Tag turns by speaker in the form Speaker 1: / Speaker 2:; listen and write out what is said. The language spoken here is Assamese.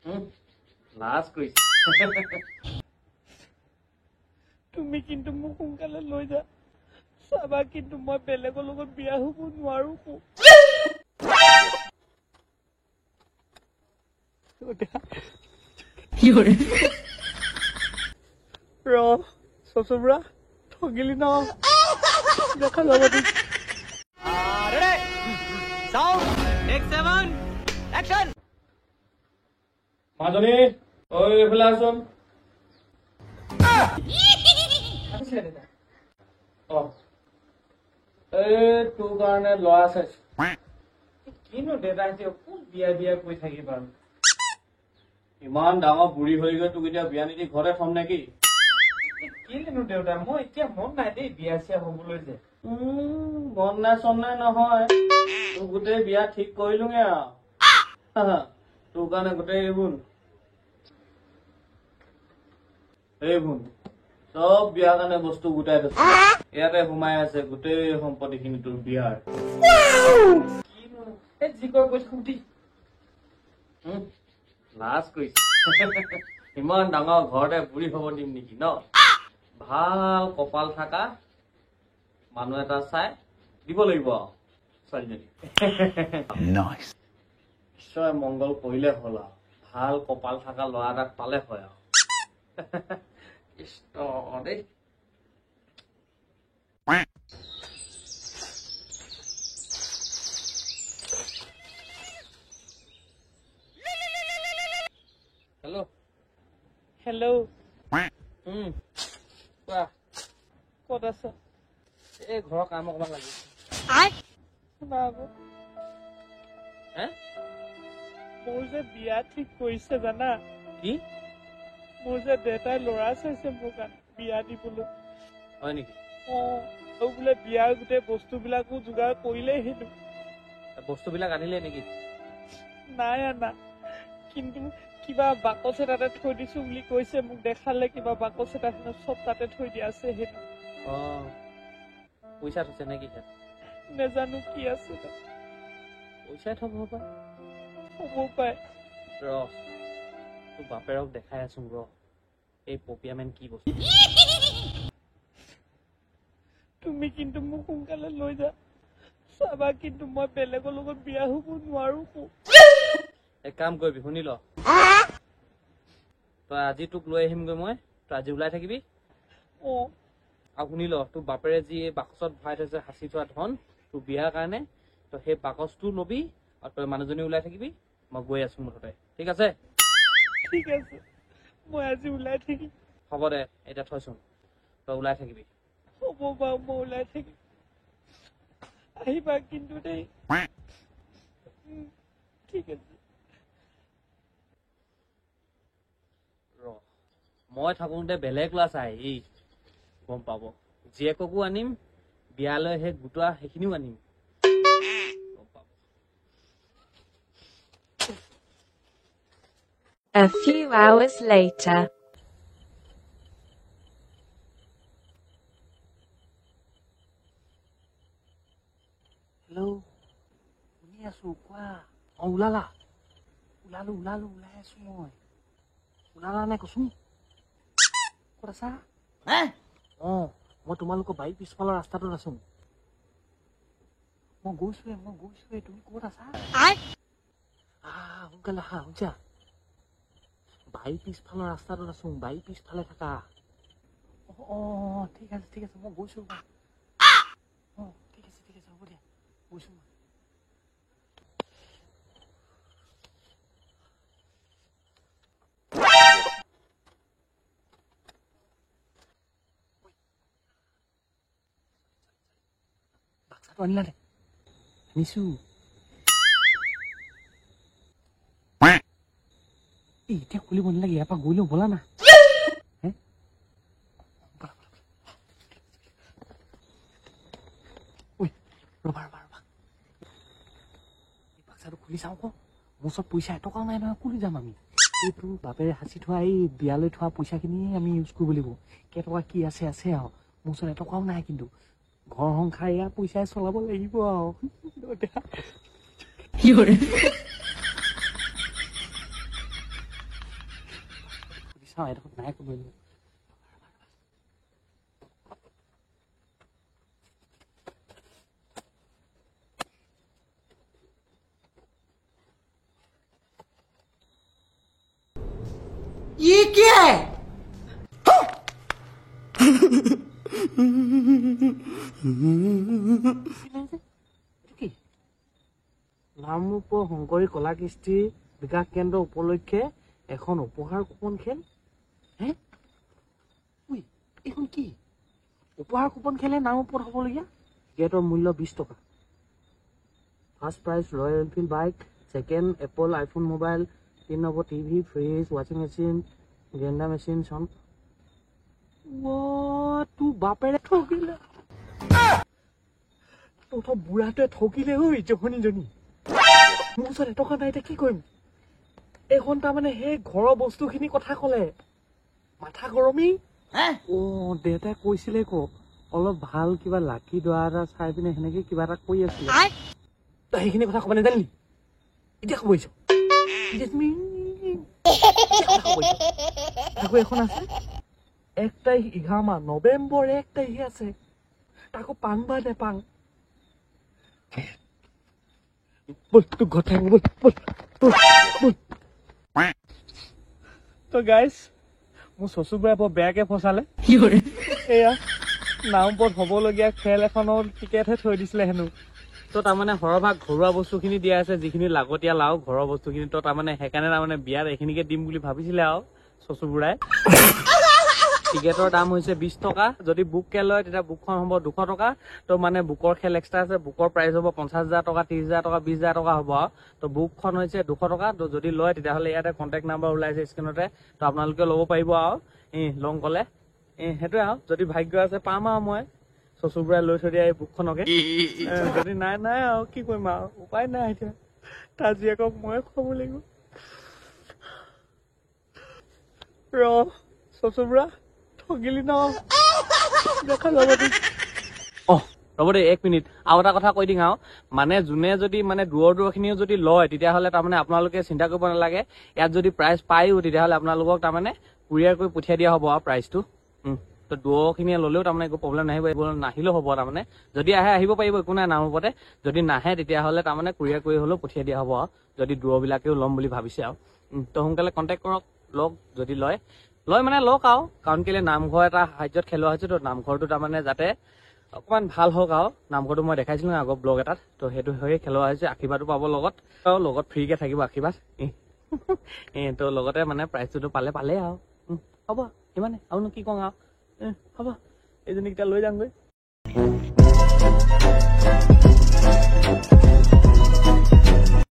Speaker 1: লাজ কৰিছে
Speaker 2: তুমি কিন্তু মোক সোনকালে লৈ যা চাবা কিন্তু মই বেলেগৰ লগত বিয়া হ'ব নোৱাৰো চচুৰা ঠগিলি ন দেখা যাব
Speaker 1: মাজনী ঐ এইফালে আছোন তোৰ কাৰণে ল'ৰা চাইছো কিনো দেউতাই খুব বিয়া বিয়া কৰি থাকিবা ইমান ডাঙৰ বুঢ়ী হৈ গৈ তোক এতিয়া বিয়া নিদি ঘৰতে থম নেকি কিনো দেউতা মই এতিয়া মন নাই দেই বিয়া চিয়া হবলৈ যে মন নাই চন নাই নহয় তোৰ গোটেই বিয়া ঠিক কৰিলোঙে আৰু তোৰ কাৰণে গোটেই এইবোৰ চব বিয়াৰ কাৰণে বস্তু গোটাই থৈছে ইয়াতে সোমাই আছে গোটেই সম্পত্তিখিনি তোৰ বিয়াৰ লাজ কৰিছে ইমান ডাঙৰ ঘৰতে বুঢ়ী হব দিম নেকি ন ভাল কপাল থকা মানুহ এটা চাই দিব লাগিব ছোৱালীজনী ঈশ্বৰে মংগল কৰিলে হ'ল আৰু ভাল কপাল থকা ল'ৰা এটাক পালে হয় আৰু কৃষ্ণ দেই হেল্ল'
Speaker 2: হেল্ল'
Speaker 1: কোৱা
Speaker 2: ক'ত আছ
Speaker 1: এই ঘৰৰ কাম অকমান লাগিছে
Speaker 2: শুনা আকৌ মোৰ যে বিয়া ঠিক কৰিছে জানা
Speaker 1: কি
Speaker 2: মোৰ যে দেউতাই ল'ৰা চাইছে মোৰ কাৰণে বিয়া দিবলৈ
Speaker 1: হয় নেকি
Speaker 2: আৰু বোলে বিয়াৰ গোটেই বস্তুবিলাকো যোগাৰ কৰিলেই হেনো
Speaker 1: বস্তুবিলাক আনিলে নেকি
Speaker 2: নাই আনা কিন্তু কিবা বাকচ এটাতে থৈ দিছো বুলি কৈছে মোক দেখালে কিবা বাকচ এটা চব তাতে থৈ দিয়া আছে হেনো
Speaker 1: পইচা থৈছে নেকি
Speaker 2: নেজানো কি আছে
Speaker 1: পইচাই থব হ'ব
Speaker 2: পাৰে
Speaker 1: ৰ তোৰ বাপেৰক দেখাই আছো ৰ এই পপিয়ামেন কি বস্তু
Speaker 2: তুমি কিন্তু মোক সোনকালে লৈ যা চাবা কিন্তু মই বেলেগৰ লগত বিয়া হ'ব নোৱাৰো
Speaker 1: এক কাম কৰিবি শুনি ল তই আজি তোক লৈ আহিমগৈ মই তই আজি ওলাই থাকিবি আৰু শুনি ল তোৰ বাপেৰে যি এই বাকচত ভৰাই থৈছে সাঁচি থোৱা ধন তোৰ বিয়াৰ কাৰণে তই সেই বাকচটো লবি আৰু তই মানুহজনী ওলাই থাকিবি মই গৈ আছো মুঠতে ঠিক আছে
Speaker 2: ঠিক আছে মই আজি ওলাই থাকিম
Speaker 1: হ'ব দে এতিয়া থৈচোন তই ওলাই থাকিবি
Speaker 2: হ'ব বাৰু মই ওলাই থাকিম আহিবা কিন্তু দেই ঠিক আছে
Speaker 1: মই থাকোতে বেলেগ ল'ৰা চাই গম পাব জীয়েককো আনিম বিয়ালৈ সেই গোটোৱা সেইখিনিও আনিম গম পাব
Speaker 3: A few hours later.
Speaker 1: Hello' শুনি আছো কোৱা ওলালা ওলাই আছো মই ওলালা নে কচোন ক'ত আছা মই তোমালোকৰ বাৰীৰ পিছফালৰ ৰাস্তাটোত আছো মই গৈছোৱে তুমি ক'ত আছা সোনকালে আহা শুনিছা বাৰীৰ পিছফালৰ ৰাস্তাটোত আছো বাৰীৰ পিছফালে থাকা ঠিক আছে মই গৈছো ঠিক আছে হ'ব দিয়া গৈছো মই বাক্সাটো আনিলা দে আনিছো এতিয়া খুলিব নালাগে ইয়াৰ পৰা গৈ লওঁ বলা না ৰবা বাক্সাটো খুলি চাওঁ আকৌ মোৰ ওচৰত পইচা এটকাও নাই নহয় খুলি যাম আমি এইটো বাপেৰে সাঁচি থোৱা এই বিয়ালৈ থোৱা পইচাখিনিয়ে আমি ইউজ কৰিব লাগিব কেইটকা কি আছে আৰু মোৰ ওচৰত এটকাও নাই কিন্তু ঘৰ সংসাৰ ইয়াৰ পইচাই চলাব লাগিব আৰু চাওঁ এইডোখৰত নাই ক'ব
Speaker 4: ये क्या है
Speaker 1: কি নামৰূপ শংকৰী কলা কৃষ্টি বিকাশ কেন্দ্ৰ উপলক্ষে এখন উপহাৰ কুপন খেল হে এইখন কি উপহাৰ কুপন খেলে নাম ওপৰত হ'বলগীয়া টিকেটৰ মূল্য 20 টকা first prize Royal Enfield bike second Apple iPhone mobile 3 number TV fridge ৱাশ্বিং মেচিন গ্ৰাইণ্ডাৰ মেচিন চন তোৰ বাপেৰে ঠকিলে তোৰ বুঢ়াটোৱে ঠকিলে ঐ জহনীজনী মোৰ ওচৰত এটকা নাই এতিয়া কি কৰিম এইখন তাৰমানে সেই ঘৰৰ বস্তুখিনি কথা ক'লে মাথা গৰমি দেউতাই কৈছিলে অলপ ভাল কিবা লাকি দৰা এটা চাই পিনে সেনেকে কিবা এটা কৈ আছিলে তই সেইখিনি কথা ক'ব নাজানিলি এতিয়া ক'ব আহিছ আকৌ এখন আছে 1 তাৰিখ 11 মাহ নৱেম্বৰ 1 তাৰিখে আছে তাকো পাং বা নেপাং বল তোক ঘৰ থাকিব বল তো গাইজ মোৰ চচুবুঢ়াই বৰ বেয়াকে ফচালে এয়া নামৰূপত হ'বলগীয়া খেল এখনৰ টিকেটহে থৈ দিছিলে হেনো তো তাৰমানে সৰহভাগ ঘৰুৱা বস্তুখিনি দিয়া আছে যিখিনি লাগতিয়াল আৰু ঘৰৰ বস্তুখিনি তো তাৰমানে সেইকাৰণে তাৰমানে বিয়াত এইখিনিকে দিম বুলি ভাবিছিলে আৰু চচুবুঢ়াই টিকেটৰ দাম হৈছে 20 টকা যদি বুককে লয় তেতিয়া বুকখন হ'ব 200 টকা তো মানে বুকৰ খেল এক্সট্ৰা আছে বুকৰ প্ৰাইচ হ'ব 50,000 টকা 30,000 টকা 20,000 টকা হ'ব তো বুকখন হৈছে 200 টকা তো যদি লয় তেতিয়াহ'লে ইয়াতে কণ্টেক্ট নাম্বাৰ ওলাইছে স্ক্ৰীনতে তো আপোনালোকে ল'ব পাৰিব আৰু লং ক'লে সেইটোৱে আৰু যদি ভাগ্য আছে পাম আৰু মই চচুবুঢ়াই লৈ থৈ দিয়া এই বুকখনকে যদি নাই আৰু কি কৰিম আৰু উপায় নাই এতিয়া তাৰ জীয়েকক মই খুৱাব লাগিব চচুবুঢ়া ঠগিলি ন দেখা যাব ৰ'ব দেই 1 মিনিট আৰু এটা কথা কৈ দিম আৰু মানে যোনে যদি মানে দূৰখিনিও যদি লয় তেতিয়াহ'লে তাৰমানে আপোনালোকে চিন্তা কৰিব নালাগে ইয়াত যদি প্ৰাইজ পায়ো তেতিয়াহ'লে আপোনালোকক তাৰমানে কুৰিয়াৰ কৰি পঠিয়াই দিয়া হ'ব আৰু প্ৰাইজটো তো দূৰখিনিয়ে ল'লেও তাৰমানে একো প্ৰব্লেম নাহিব নাহিলেও হ'ব তাৰমানে যদি আহে আহিব পাৰিব একো নাই নামৰূপতে যদি নাহে তেতিয়াহ'লে তাৰমানে কুৰিয়াৰ কৰি হ'লেও পঠিয়াই দিয়া হ'ব আৰু যদি দূৰবিলাকেও ল'ম বুলি ভাবিছে আৰু তো সোনকালে কণ্টেক্ট কৰক লওক যদি লয় মানে লওক আৰু কাৰণ কেলে নামঘৰ এটা সাহায্যত খেলোৱা হৈছে তো নামঘৰটো তাৰমানে যাতে অকণমান ভাল হওক আৰু নামঘৰটো মই দেখাইছিলো আগৰ ব্লগ এটাত তো সেইটো হৈয়ে খেলোৱা হৈছে আশীৰ্বাদো পাব লগত ফ্ৰীকে থাকিব আশীৰ্বাদ তো লগতে মানে প্ৰাইজটো পালে আৰু হ'ব ইমানে আৰুনো কি কওঁ আৰু হ'ব এইজনীকেইটা লৈ যামগৈ